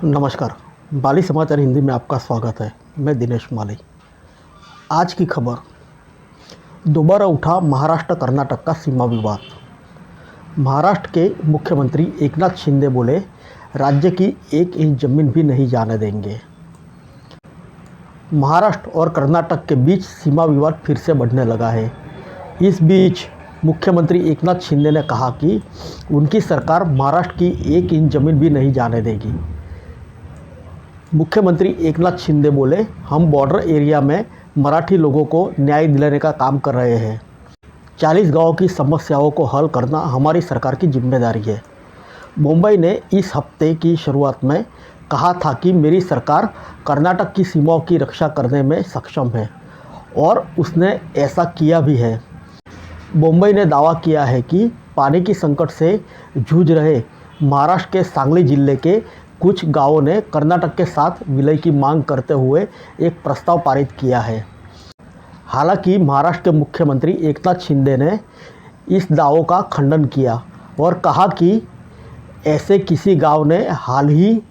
नमस्कार। बाली समाचार हिंदी में आपका स्वागत है। मैं दिनेश माली। आज की खबर, दोबारा उठा महाराष्ट्र कर्नाटक का सीमा विवाद। महाराष्ट्र के मुख्यमंत्री एकनाथ शिंदे बोले, राज्य की 1 इंच जमीन भी नहीं जाने देंगे। महाराष्ट्र और कर्नाटक के बीच सीमा विवाद फिर से बढ़ने लगा है। इस बीच मुख्यमंत्री एकनाथ शिंदे ने कहा कि उनकी सरकार महाराष्ट्र की 1 इंच जमीन भी नहीं जाने देगी। मुख्यमंत्री एकनाथ शिंदे बोले, हम बॉर्डर एरिया में मराठी लोगों को न्याय दिलाने का काम कर रहे हैं। 40 गांवों की समस्याओं को हल करना हमारी सरकार की जिम्मेदारी है। मुंबई ने इस हफ्ते की शुरुआत में कहा था कि मेरी सरकार कर्नाटक की सीमाओं की रक्षा करने में सक्षम है और उसने ऐसा किया भी है। मुंबई ने दावा किया है कि पानी की संकट से जूझ रहे महाराष्ट्र के सांगली जिले के कुछ गांवों ने कर्नाटक के साथ विलय की मांग करते हुए एक प्रस्ताव पारित किया है। हालांकि महाराष्ट्र के मुख्यमंत्री एकनाथ शिंदे ने इस दावों का खंडन किया और कहा कि ऐसे किसी गांव ने हाल ही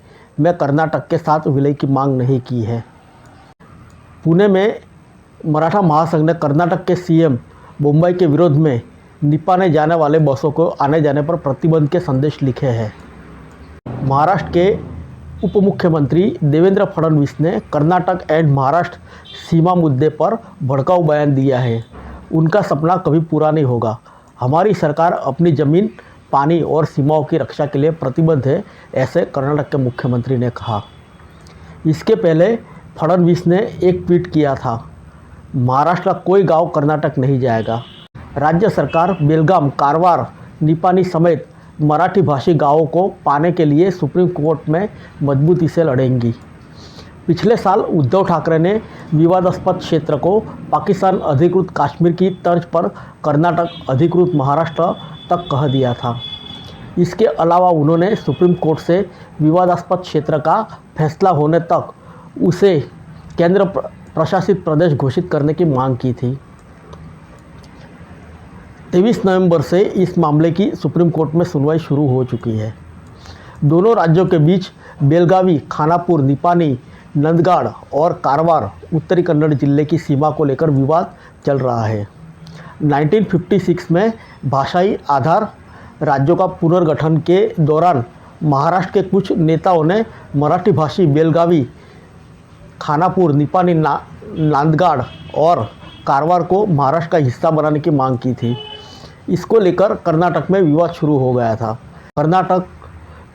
में कर्नाटक के साथ विलय की मांग नहीं की है। पुणे में मराठा महासंघ ने कर्नाटक के सीएम मुंबई के विरोध में निपाने जाने वाले बसों को आने जाने पर प्रतिबंध के संदेश लिखे हैं। महाराष्ट्र के उप मुख्यमंत्री देवेंद्र फडणवीस ने कर्नाटक एंड महाराष्ट्र सीमा मुद्दे पर भड़काऊ बयान दिया है। उनका सपना कभी पूरा नहीं होगा। हमारी सरकार अपनी ज़मीन, पानी और सीमाओं की रक्षा के लिए प्रतिबद्ध है, ऐसे कर्नाटक के मुख्यमंत्री ने कहा। इसके पहले फडणवीस ने एक ट्वीट किया था, महाराष्ट्र का कोई गांव कर्नाटक नहीं जाएगा। राज्य सरकार बेलगाम, कारवार, निपानी समेत मराठी भाषी गांवों को पाने के लिए सुप्रीम कोर्ट में मजबूती से लड़ेंगी। पिछले साल उद्धव ठाकरे ने विवादास्पद क्षेत्र को पाकिस्तान अधिकृत कश्मीर की तर्ज पर कर्नाटक अधिकृत महाराष्ट्र तक कह दिया था। इसके अलावा उन्होंने सुप्रीम कोर्ट से विवादास्पद क्षेत्र का फैसला होने तक उसे केंद्र प्रशासित प्रदेश घोषित करने की मांग की थी। 23 नवंबर से इस मामले की सुप्रीम कोर्ट में सुनवाई शुरू हो चुकी है। दोनों राज्यों के बीच बेलगावी, खानापुर, निपानी, नंदगाड़ और कारवार उत्तरी कन्नड़ जिले की सीमा को लेकर विवाद चल रहा है। 1956 में भाषाई आधार राज्यों का पुनर्गठन के दौरान महाराष्ट्र के कुछ नेताओं ने मराठी भाषी बेलगावी, खानापुर, निपानी, नांदगाड़ और कारवार को महाराष्ट्र का हिस्सा बनाने की मांग की थी। इसको लेकर कर्नाटक में विवाद शुरू हो गया था। कर्नाटक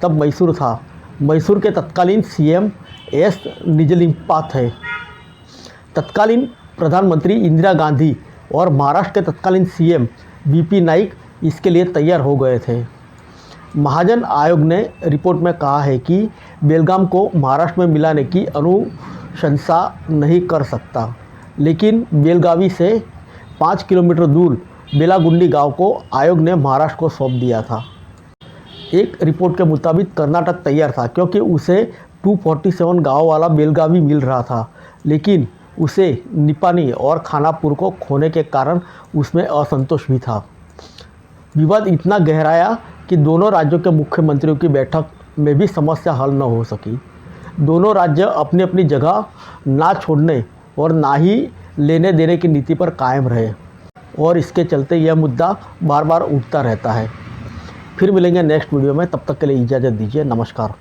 तब मैसूर था। मैसूर के तत्कालीन सीएम एस निजलिंगप्पा थे। तत्कालीन प्रधानमंत्री इंदिरा गांधी और महाराष्ट्र के तत्कालीन सीएम वीपी नाइक इसके लिए तैयार हो गए थे। महाजन आयोग ने रिपोर्ट में कहा है कि बेलगाम को महाराष्ट्र में मिलाने की अनुशंसा नहीं कर सकता, लेकिन बेलगावी से 5 किलोमीटर दूर बेलागुंडी गांव को आयोग ने महाराष्ट्र को सौंप दिया था। एक रिपोर्ट के मुताबिक कर्नाटक तैयार था क्योंकि उसे 247 गांव वाला बेलगावी मिल रहा था, लेकिन उसे निपानी और खानापुर को खोने के कारण उसमें असंतोष भी था। विवाद इतना गहराया कि दोनों राज्यों के मुख्यमंत्रियों की बैठक में भी समस्या हल न हो सकी। दोनों राज्य अपनी अपनी जगह ना छोड़ने और ना ही लेने देने की नीति पर कायम रहे और इसके चलते यह मुद्दा बार बार उठता रहता है। फिर मिलेंगे नेक्स्ट वीडियो में, तब तक के लिए इजाज़त दीजिए। नमस्कार।